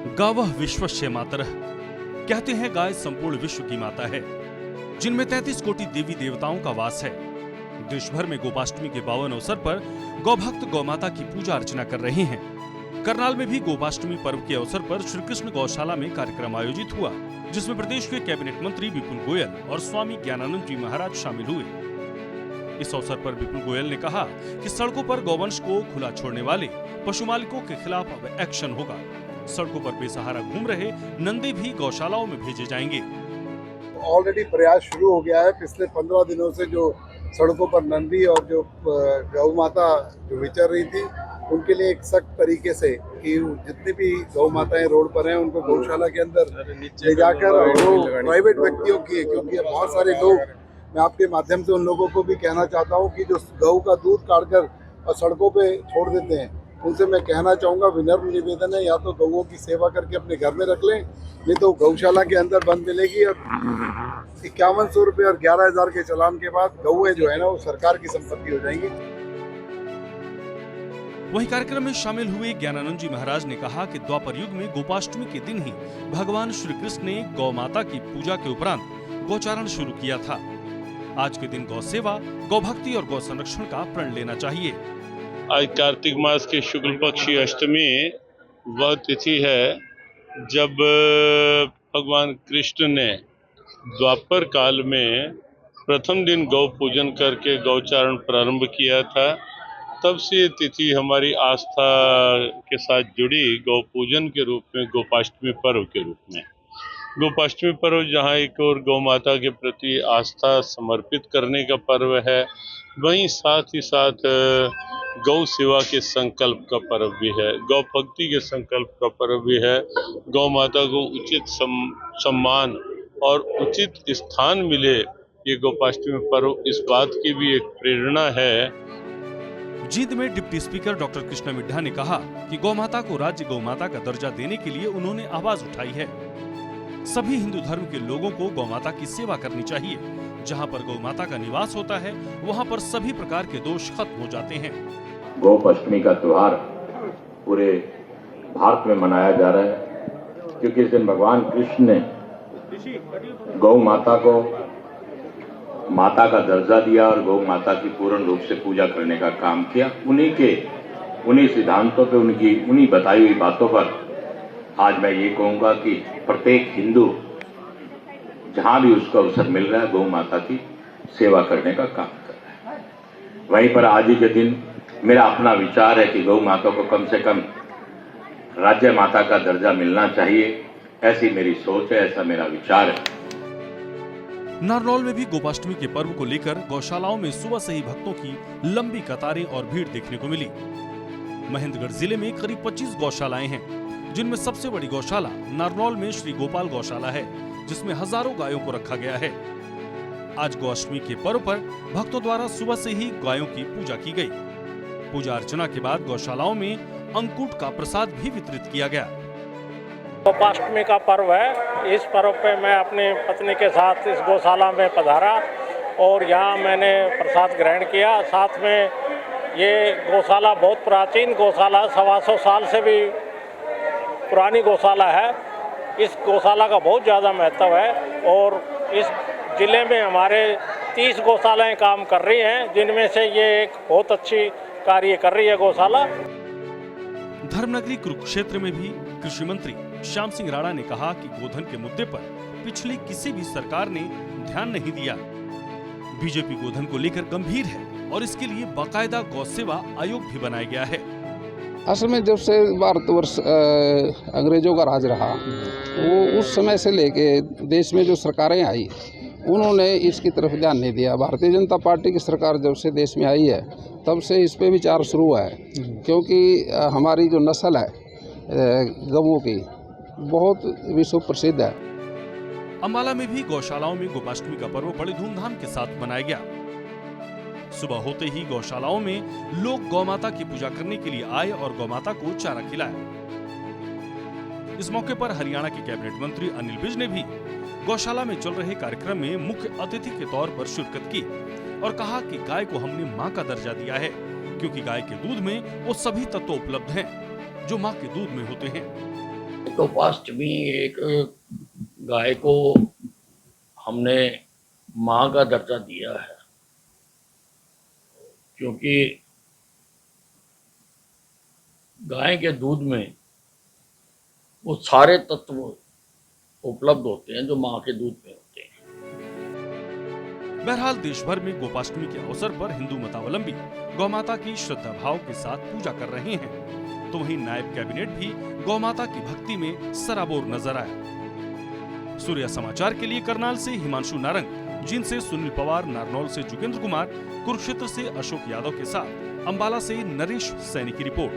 गावः विश्वस्य मातरः। कहते हैं गाय संपूर्ण विश्व की माता है, जिनमें 33 कोटि देवी देवताओं का वास है। देश भर में गोपाष्टमी के पावन अवसर पर गौभक्त गौमाता की पूजा अर्चना कर रहे हैं। करनाल में भी गोपाष्टमी पर्व के अवसर पर श्री कृष्ण गौशाला में कार्यक्रम आयोजित हुआ, जिसमें प्रदेश के कैबिनेट मंत्री विपुल गोयल और स्वामी ज्ञानानंद जी महाराज शामिल हुए। इस अवसर पर विपुल गोयल ने कहा कि सड़कों पर गौवंश को खुला छोड़ने वाले पशु मालिकों के खिलाफ अब एक्शन होगा। सड़कों पर बेसहारा घूम रहे नंदी भी गौशालाओं में भेजे जाएंगे। ऑलरेडी प्रयास शुरू हो गया है। पिछले 15 दिनों से जो सड़कों पर नंदी और जो गौ माता जो विचर रही थी, उनके लिए एक सख्त तरीके से कि जितनी भी गौ माताएं रोड पर हैं उनको गौशाला के अंदर ले जाकर वो प्राइवेट व्यक्तियों की, क्योंकि बहुत सारे लोग, मैं आपके माध्यम से उन लोगों को भी कहना चाहता हूं कि जो गौ का दूध काटकर और सड़कों पे छोड़ देते हैं, उनसे मैं कहना चाहूँगा, विनम्र निवेदन है, या तो गौओं की सेवा करके अपने घर में रख लें, नहीं तो गौशाला के अंदर बंद मिलेगी। और 5100 रुपये और 11,000 के चालान के बाद गौएं जो है ना वो सरकार की संपत्ति हो जाएंगी। वहीं कार्यक्रम में शामिल हुए ज्ञानानंद जी महाराज ने कहा कि द्वापर युग में गोपाष्टमी के दिन ही भगवान श्री कृष्ण ने गौ माता की पूजा के उपरांत गौचारण शुरू किया था। आज के दिन गौ सेवा, गौ भक्ति और गौ संरक्षण का प्रण लेना चाहिए। आज कार्तिक मास की शुक्ल पक्षी अष्टमी वह तिथि है जब भगवान कृष्ण ने द्वापर काल में प्रथम दिन गौ पूजन करके गौचारण प्रारंभ किया था। तब से ये तिथि हमारी आस्था के साथ जुड़ी गौ पूजन के रूप में, गोपाष्टमी पर्व के रूप में। गोपाष्टमी पर्व जहाँ एक और गौ माता के प्रति आस्था समर्पित करने का पर्व है, वहीं साथ ही साथ गौ सेवा के संकल्प का पर्व भी है, गौ भक्ति के संकल्प का पर्व भी है। गौ माता को उचित सम्मान और उचित स्थान मिले, ये गोपाष्टमी पर्व इस बात की भी एक प्रेरणा है। जींद में deputy speaker doctor Krishna Middha ने कहा कि गौ माता को राज्य गौ माता का दर्जा देने के लिए उन्होंने आवाज उठाई है। सभी हिंदू धर्म के लोगों को गौ माता की सेवा करनी चाहिए। जहां पर गौ माता का निवास होता है, वहां पर सभी प्रकार के दोष खत्म हो जाते हैं। गोपाष्टमी का त्योहार पूरे भारत में मनाया जा रहा है, क्योंकि इस दिन भगवान कृष्ण ने गौ माता को माता का दर्जा दिया और गौ माता की पूर्ण रूप से पूजा करने का काम किया। उन्हीं सिद्धांतों पे, उन्हीं बताई हुई बातों पर आज मैं ये कहूंगा कि प्रत्येक हिंदू जहां भी उसको अवसर मिल रहा है, गौ माता की सेवा करने का काम कर रहा है। वहीं पर आज ही के दिन मेरा अपना विचार है कि गौ माता को कम से कम राज्य माता का दर्जा मिलना चाहिए। ऐसी मेरी सोच है, ऐसा मेरा विचार है। नारनौल में भी गोपाष्टमी के पर्व को लेकर गौशालाओं में सुबह से ही भक्तों की लंबी कतारें और भीड़ देखने को मिली। महेंद्रगढ़ जिले में करीब 25 गौशालाएं हैं, जिनमें सबसे बड़ी गौशाला नारनौल में श्री गोपाल गौशाला है, जिसमें हजारों गायों को रखा गया है। आज गौअष्टमी के पर्व पर भक्तों द्वारा सुबह से ही गायों की पूजा की गई। पूजा अर्चना के बाद गौशालाओं में अंकुट का प्रसाद भी वितरित किया गया। गोपाष्टमी का पर्व है। इस पर्व पे मैं अपनी पत्नी के साथ इस गौशाला में पधारा और यहाँ मैंने प्रसाद ग्रहण किया। साथ में ये गौशाला बहुत प्राचीन गौशाला, 125 साल से भी पुरानी गौशाला है। इस गौशाला का बहुत ज़्यादा महत्व है और इस जिले में हमारे 30 गौशालाएं काम कर रही हैं, जिनमें से ये एक बहुत अच्छी कार्य कर रही है गौशाला। धर्मनगरी कुरुक्षेत्र में भी कृषि मंत्री श्याम सिंह राणा ने कहा कि गोधन के मुद्दे पर पिछली किसी भी सरकार ने ध्यान नहीं दिया। बीजेपी गोधन को लेकर गंभीर है और इसके लिए बाकायदा गौ सेवा आयोग भी बनाया गया है। असल में जब से भारतवर्ष अंग्रेजों का राज रहा, वो उस समय से लेके देश में जो सरकारें आई, उन्होंने इसकी तरफ ध्यान नहीं दिया। भारतीय जनता पार्टी की सरकार जब से देश में आई है, तब से इस पे विचार शुरू हुआ है, क्योंकि हमारी जो नस्ल है गौओं की बहुत विश्व प्रसिद्ध है। अम्बाला में भी गौशालाओं में गोपाष्टमी का पर्व बड़े धूमधाम के साथ मनाया गया। सुबह होते ही गौशालाओं में लोग गौमाता की पूजा करने के लिए आए और गौमाता को चारा खिलाया। इस मौके पर हरियाणा के कैबिनेट मंत्री अनिल विज ने भी गौशाला में चल रहे कार्यक्रम में मुख्य अतिथि के तौर पर शिरकत की और कहा कि गाय को हमने मां का दर्जा दिया है, क्योंकि गाय के दूध में वो सभी तत्व उपलब्ध हैं जो मां के दूध में होते हैं। गोपाष्टमी एक गाय को हमने माँ का दर्जा दिया है, क्योंकि गाय के दूध में वो सारे तत्व उपलब्ध होते हैं जो माँ के दूध में होते हैं। बहरहाल देश भर में गोपाष्टमी के अवसर पर हिंदू मतावलंबी गौमाता की श्रद्धा भाव के साथ पूजा कर रहे हैं, तो वहीं नायब कैबिनेट भी गौमाता की भक्ति में सराबोर नजर आया। सूर्या समाचार के लिए करनाल से हिमांशु नारंग, जींद से सुनील पवार, नारनौल से जोगेंद्र कुमार, कुरुक्षेत्र से अशोक यादव के साथ अंबाला से नरेश सैनी की रिपोर्ट।